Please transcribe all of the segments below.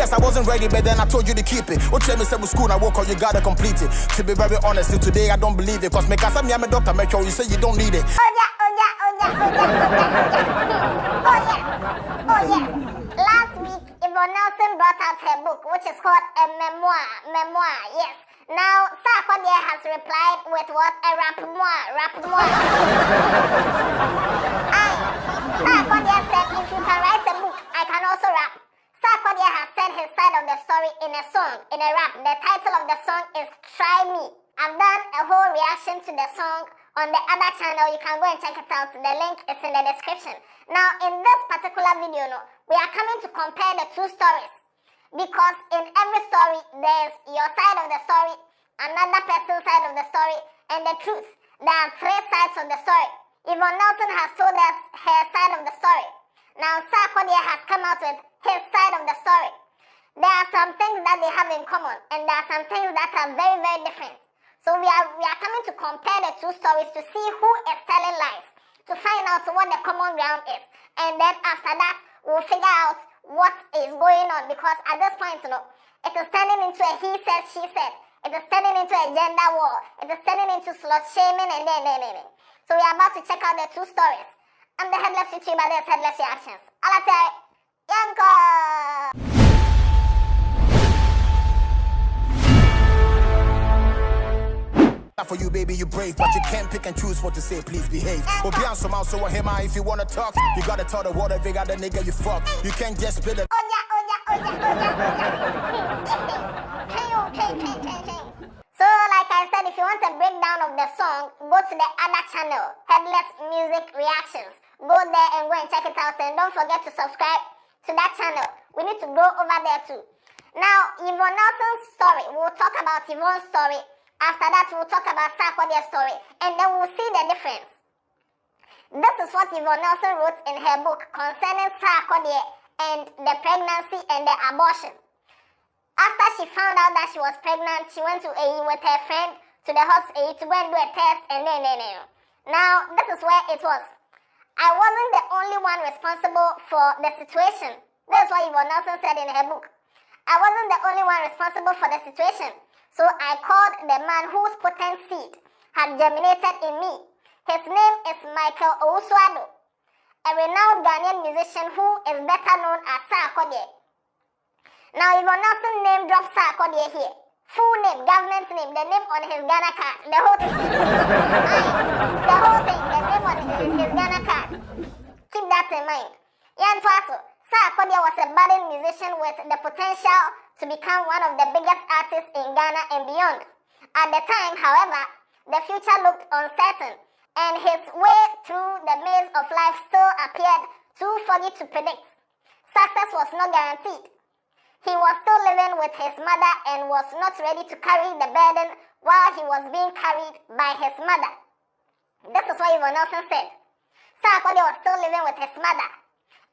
Yes, I wasn't ready, but then I told you to keep it. What tell me say with school, I work on you gotta complete it. To be very honest, till today I don't believe it. Cause me cause I'm a doctor, make sure you say you don't need it. Oh yes. Last week, Yvonne Nelson brought out her book, which is called a memoir, yes. Now, Sarkodie has replied with what? A rap-moir. Sarkodie said, if you can write a book, I can also rap. Sarkodie has said his side of the story in a song, in a rap. The title of the song is Try Me. I've done a whole reaction to the song on the other channel. You can go and check it out. The link is in the description. Now, in this particular video, we are coming to compare the two stories. Because in every story, there's your side of the story, another person's side of the story, and the truth. There are three sides of the story. Yvonne Nelson has told us her side of the story. Now, Sarkodie has come out with his side of the story. There are some things that they have in common, and there are some things that are very, very different. So we are coming to compare the two stories to see who is telling lies, to find out what the common ground is. And then after that, we'll figure out what is going on, because at this point, it is turning into a he said, she said. It is turning into a gender war. It is turning into slut shaming and then. So we are about to check out the two stories. I'm the Headless YouTuber, there's Headless Reactions. Alate, Yanko! For you, baby, you brave, but you can't pick and choose what to say. Please behave. Or be on some out, so him if you wanna talk, you gotta tell the world if you got the nigga you fuck. You can't just split it. So, like I said, if you want a breakdown of the song, go to the other channel, Headless Music Reactions. Go there and go and check it out, and don't forget to subscribe to that channel. We need to go over there too. Now, Yvonne Nelson's story. We'll talk about Yvonne's story. After that, we'll talk about Sarkodie's story, and then we'll see the difference. This is what Yvonne Nelson wrote in her book concerning Sarkodie and the pregnancy and the abortion. After she found out that she was pregnant, she went to AE with her friend to the hospital to go and do a test, and then. Now, this is where it was. I wasn't the only one responsible for the situation. That's what Yvonne Nelson said in her book. I wasn't the only one responsible for the situation. So I called the man whose potent seed had germinated in me. His name is Michael Owusu-Addo, a renowned Ghanaian musician who is better known as Sarkodie. Now, Yvonne Nelson name drops Sarkodie here. Full name, government name, the name on his Ghana card, the whole thing. The whole thing, the name on his Ghana card. Keep that in mind. Yantuaso, Sarkodie was a budding musician with the potential to become one of the biggest artists in Ghana and beyond. At the time, however, the future looked uncertain, and his way through the maze of life still appeared too foggy to predict. Success was not guaranteed. He was still living with his mother and was not ready to carry the burden while he was being carried by his mother. This is what Yvonne Nelson said. Sarkodie was still living with his mother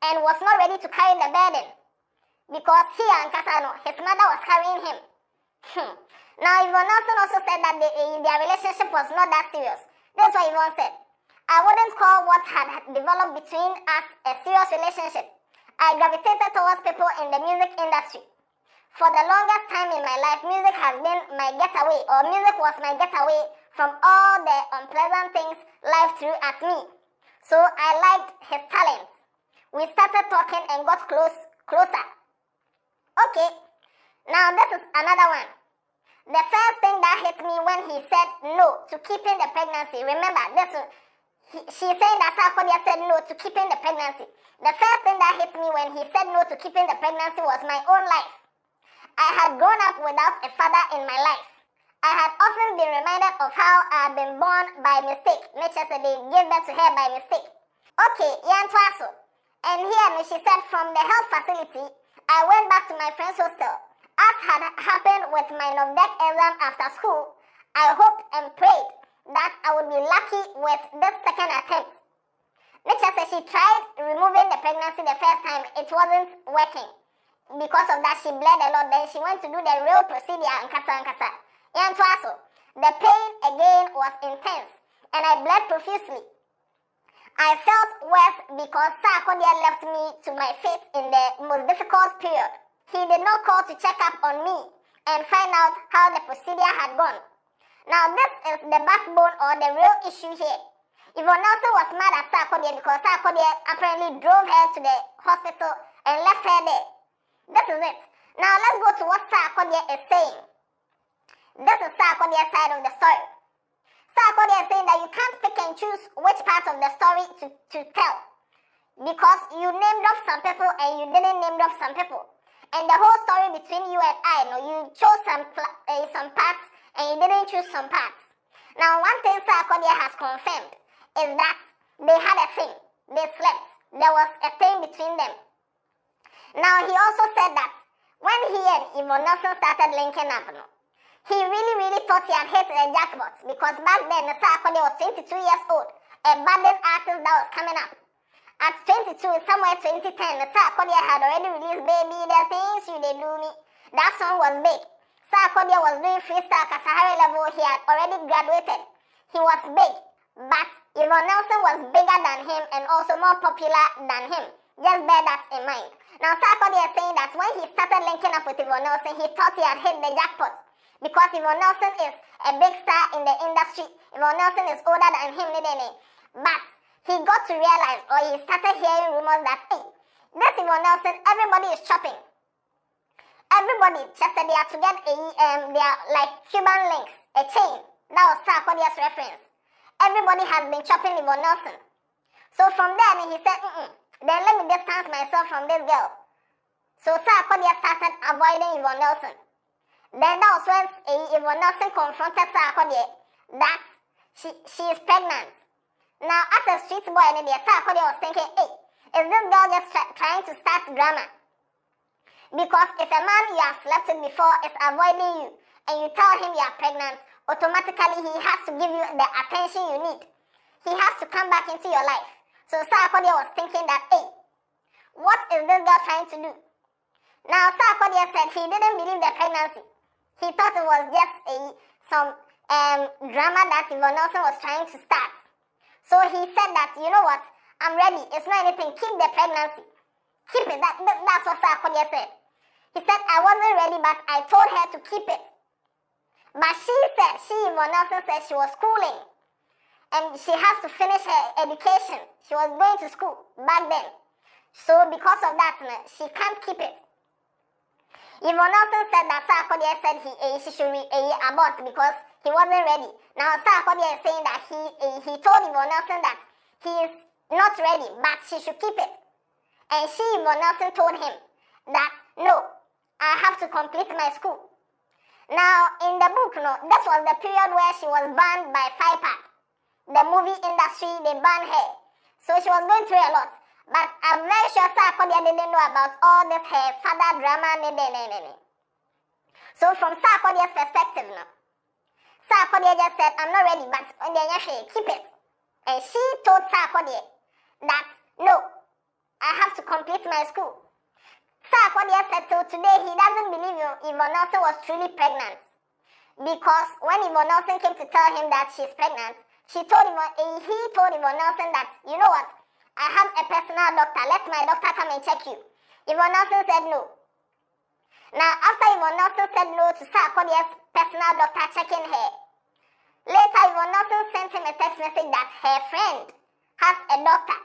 and was not ready to carry the burden, because he and Kasano, his mother was carrying him. Now, Yvonne Nelson also said that their relationship was not that serious. That's what Yvonne said. I wouldn't call what had developed between us a serious relationship. I gravitated towards people in the music industry. For the longest time in my life, music has been my getaway, or music was my getaway from all the unpleasant things life threw at me. So I liked his talent. We started talking and got closer. Okay, now this is another one. The first thing that hit me when he said no to keeping the pregnancy. Remember, she's saying that Sarkodie said no to keeping the pregnancy. The first thing that hit me when he said no to keeping the pregnancy was my own life. I had grown up without a father in my life. I had often been reminded of how I had been born by mistake. Nature said they gave birth to her by mistake. Okay, Yantuaso. And here she said from the health facility, I went back to my friend's hostel. As had happened with my NOVDEC exam after school, I hoped and prayed that I would be lucky with this second attempt. Nature said she tried removing the pregnancy the first time. It wasn't working. Because of that, she bled a lot. Then she went to do the real procedure and kasa. Yantuaso. The pain again was intense, and I bled profusely. I felt worse because Sarkodie left me to my fate in the most difficult period. he did not call to check up on me and find out how the procedure had gone. Now this is the backbone or the real issue here. Yvonne Nelson was mad at Sarkodie because Sarkodie apparently drove her to the hospital and left her there. This is it. Now let's go to what Sarkodie is saying. This is Sarkodie's side of the story. Sarkodie is saying that you can't pick and choose which part of the story to tell. Because you named up some people and you didn't name up some people. And the whole story between you and I, you chose some parts and you didn't choose some parts. Now one thing Sarkodie has confirmed is that they had a thing. They slept. There was a thing between them. Now he also said that when he and Yvonne Nelson started linking up, he really thought he had hit the jackpot because back then Sarkodie was 22 years old, a budding artist that was coming up. At 22, somewhere 2010, Sarkodie had already released Baby, The Things You They Do Me. That song was big. Sarkodie was doing freestyle Kasahari level. He had already graduated. He was big. But Yvonne Nelson was bigger than him and also more popular than him. Just bear that in mind. Now Sarkodie is saying that when he started linking up with Yvonne Nelson, he thought he had hit the jackpot. Because Yvonne Nelson is a big star in the industry. Yvonne Nelson is older than him. But he got to realize, or he started hearing rumors that, hey, this Yvonne Nelson, everybody is shopping. Everybody just said they are to get they are like Cuban links, a chain. That was Sarkodie's reference. Everybody has been shopping Yvonne Nelson. So from there, he said, then let me distance myself from this girl. So Sarkodie started avoiding Yvonne Nelson. Then that was when Yvonne Nelson confronted Sarkodie that she is pregnant. Now, as a street boy, Sarkodie was thinking, hey, is this girl just trying to start drama? Because if a man you have slept with before is avoiding you and you tell him you are pregnant, automatically he has to give you the attention you need. He has to come back into your life. So Sarkodie was thinking that, hey, what is this girl trying to do? Now, Sarkodie said he didn't believe the pregnancy. He thought it was just some drama that Yvonne Nelson was trying to start. So he said that, you know what, I'm ready. It's not anything. Keep the pregnancy. Keep it. That's what Sarkodie said. He said, I wasn't ready, but I told her to keep it. But Yvonne Nelson said she was schooling. And she has to finish her education. She was going to school back then. So because of that, she can't keep it. Yvonne Nelson said that Sarkodie said she should abort because he wasn't ready. Now Sarkodie is saying that he told Yvonne Nelson that he is not ready, but she should keep it. And Yvonne Nelson told him that, no, I have to complete my school. Now, in the book, this was the period where she was banned by FIPA. The movie industry, they banned her. So she was going through a lot. But I'm very sure Sarkodie didn't know about all this her father drama. So from Sarkodie's perspective, Sarkodie just said, I'm not ready, but keep it. And she told Sarkodie that, no, I have to complete my school. Sarkodie said till today he doesn't believe Yvonne Nelson was truly pregnant. Because when Yvonne Nelson came to tell him that she's pregnant, he told Yvonne Nelson that, you know what, I have a personal doctor, let my doctor come and check you. Yvonne Nelson said no. Now after Yvonne Nelson said no to Sarkodie's personal doctor checking her, later Yvonne Nelson sent him a text message that her friend has a doctor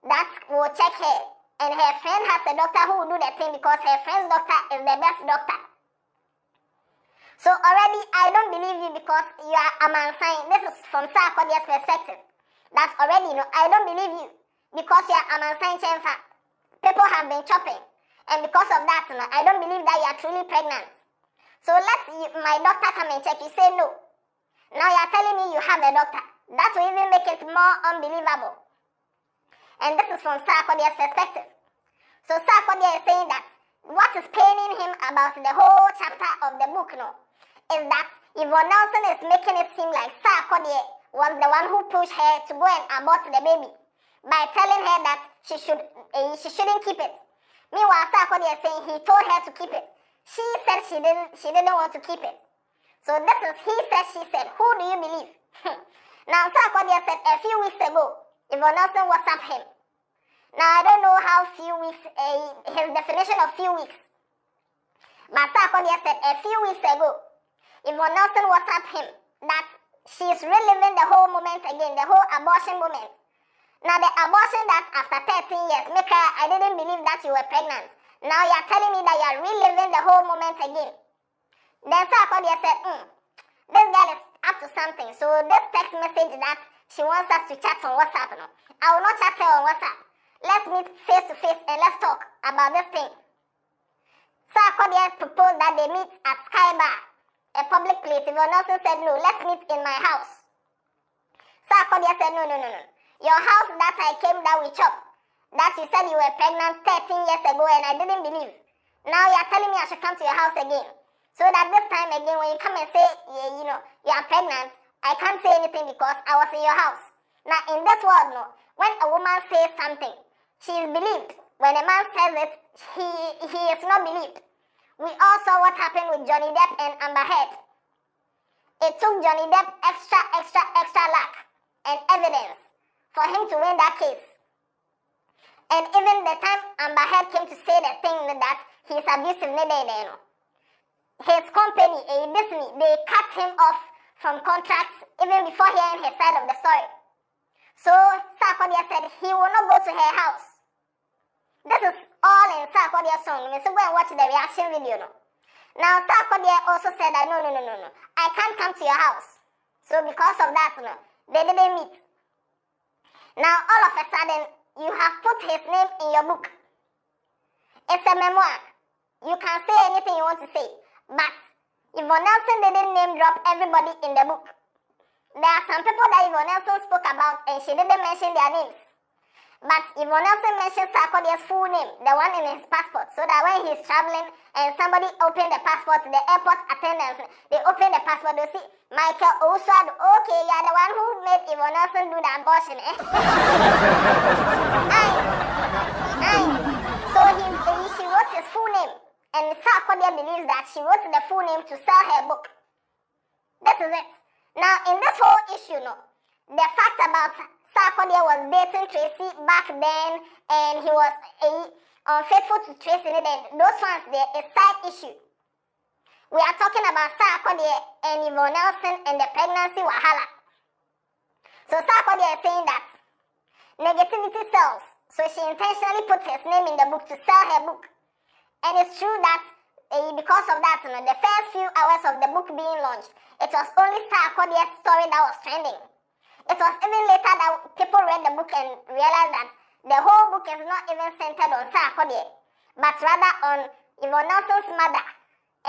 that will check her. And her friend has a doctor who will do the thing because her friend's doctor is the best doctor. So already I don't believe you because you are a man sign. This is from Sarkodie's perspective. That already, I don't believe you because you are a man sign chamber. People have been chopping. And because of that, I don't believe that you are truly pregnant. So let my doctor come and check. You say no. Now you are telling me you have a doctor. That will even make it more unbelievable. And this is from Sarkodie's perspective. So Sarkodie is saying that what is paining him about the whole chapter of the book is that Yvonne Nelson is making it seem like Sarkodie was the one who pushed her to go and abort the baby by telling her that she shouldn't keep it. Meanwhile, Sarkodie is saying he told her to keep it. She said she didn't want to keep it. So this is he said, she said. Who do you believe? Now Sarkodie said a few weeks ago, Yvonne Nelson WhatsApp him. Now I don't know how few weeks, his definition of few weeks. But Sarkodie said a few weeks ago, Yvonne Nelson WhatsApped him that she's reliving the whole moment again, the whole abortion moment. Now the abortion that after 13 years, Mika, I didn't believe that you were pregnant. Now you're telling me that you're reliving the whole moment again. Then Sarkodie said, this girl is up to something. So this text message that she wants us to chat on WhatsApp, no, I will not chat her on WhatsApp. Let's meet face to face and let's talk about this thing. Sarkodie proposed that they meet at Sky Bar, a public place. Yvonne Nelson said, no, let's meet in my house. Sarkodie said, no. Your house that I came down with chop, that you said you were pregnant 13 years ago and I didn't believe. Now you're telling me I should come to your house again. So that this time again, when you come and say, you are pregnant, I can't say anything because I was in your house. Now in this world, no, when a woman says something, she is believed. When a man says it, he is not believed. We all saw what happened with Johnny Depp and Amber Heard. It took Johnny Depp extra luck and evidence for him to win that case. And even the time Amber Heard came to say the thing that he's abusive, his company, Disney, they cut him off from contracts even before hearing his side of the story. So Sarkodie said he will not go to her house. This is all in Sarkodie's song. So go and watch the reaction video. No? Now Sarkodie also said that no, I can't come to your house. So because of that, they didn't meet. Now all of a sudden, you have put his name in your book. It's a memoir. You can say anything you want to say. But Yvonne Nelson didn't name drop everybody in the book. There are some people that Yvonne Nelson spoke about and she didn't mention their names. But Yvonne Nelson mentioned Sarkodie's full name, the one in his passport, so that when he's traveling and somebody opened the passport, the airport attendants, they open the passport, they see Michael Oswald, okay, you're the one who made Yvonne Nelson do the abortion, eh? So she wrote his full name, and Sarkodie believes that she wrote the full name to sell her book. This is it. Now, in this whole issue, the fact about Sarkodie was dating Tracy back then, and he was unfaithful to Tracy, then those ones, there is side issue. We are talking about Sarkodie and Yvonne Nelson and the pregnancy wahala. So Sarkodie is saying that negativity sells, so she intentionally put his name in the book to sell her book. And it's true that because of that, the first few hours of the book being launched, it was only Sarkodie's story that was trending. It was even later that people read the book and realized that the whole book is not even centered on Sarkodie, but rather on Yvonne Nelson's mother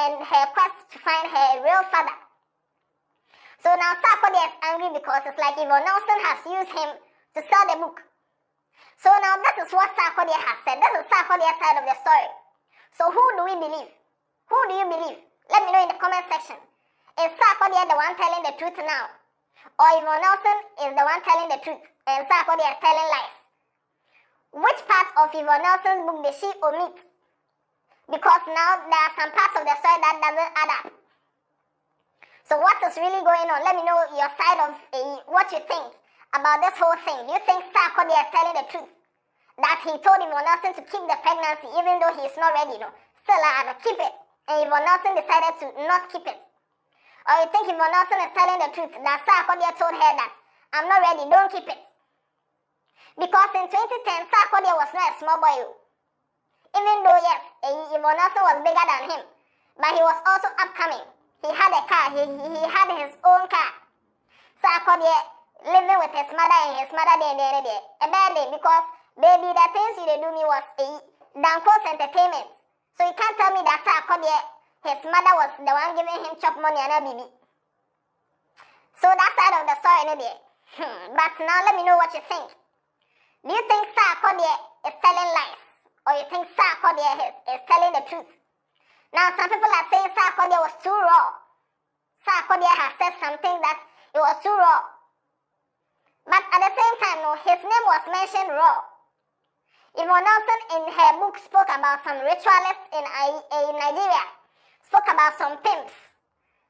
and her quest to find her real father. So now Sarkodie is angry because it's like Yvonne Nelson has used him to sell the book. So now this is what Sarkodie has said. This is Sarkodie's side of the story. So who do we believe? Who do you believe? Let me know in the comment section. Is Sarkodie the one telling the truth now? Or Yvonne Nelson is the one telling the truth and Sarkodie is telling lies? Which part of Yvonne Nelson's book did she omit? Because now there are some parts of the story that doesn't add up. So what is really going on? Let me know your side of what you think about this whole thing. Do you think Sarkodie is telling the truth? That he told Yvonne Nelson to keep the pregnancy even though he is not ready, Still, keep it. And Yvonne Nelson decided to not keep it. Or you think Yvonne Nelson is telling the truth, that Sarkodie told her that, I'm not ready, don't keep it. Because in 2010, Sarkodie was not a small boy. Even though, yes, Yvonne Nelson was bigger than him, but he was also upcoming. He had a car, he had his own car. Sarkodie living with his mother and his mother there, a bad day, because baby, the things you do me was Danko's entertainment. So you can't tell me that Sarkodie, his mother was the one giving him chop money and a baby. So that side of the story, But now let me know what you think. Do you think Sarkodie is telling lies? Or you think Sarkodie is telling the truth? Now some people are saying Sarkodie was too raw. Sarkodie has said something that it was too raw. But at the same time, his name was mentioned raw. Yvonne Nelson in her book spoke about some ritualists in Nigeria. Spoke about some pimps.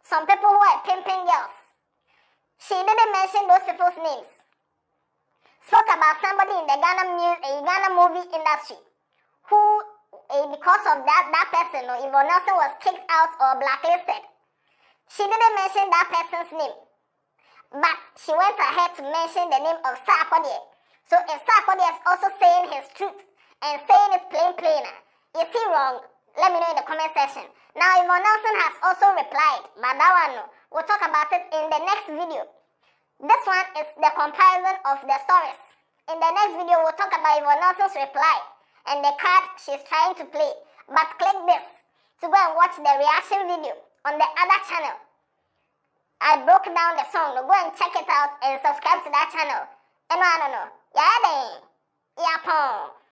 Some people who are pimping girls. She didn't mention those people's names. Spoke about somebody in the Ghana movie industry who because of that person, Yvonne Nelson was kicked out or blacklisted. She didn't mention that person's name, but she went ahead to mention the name of Sarkodie. So if Sarkodie is also saying his truth and saying it plain, is he wrong? Let me know in the comment section. Now Yvonne Nelson has also replied, but that one, we'll talk about it in the next video. This one is the comparison of the stories. In the next video, we'll talk about Yvonne Nelson's reply and the card she's trying to play. But click this to go and watch the reaction video on the other channel. I broke down the song. Go and check it out and subscribe to that channel. And I don't know. Yeah, then. Yeah,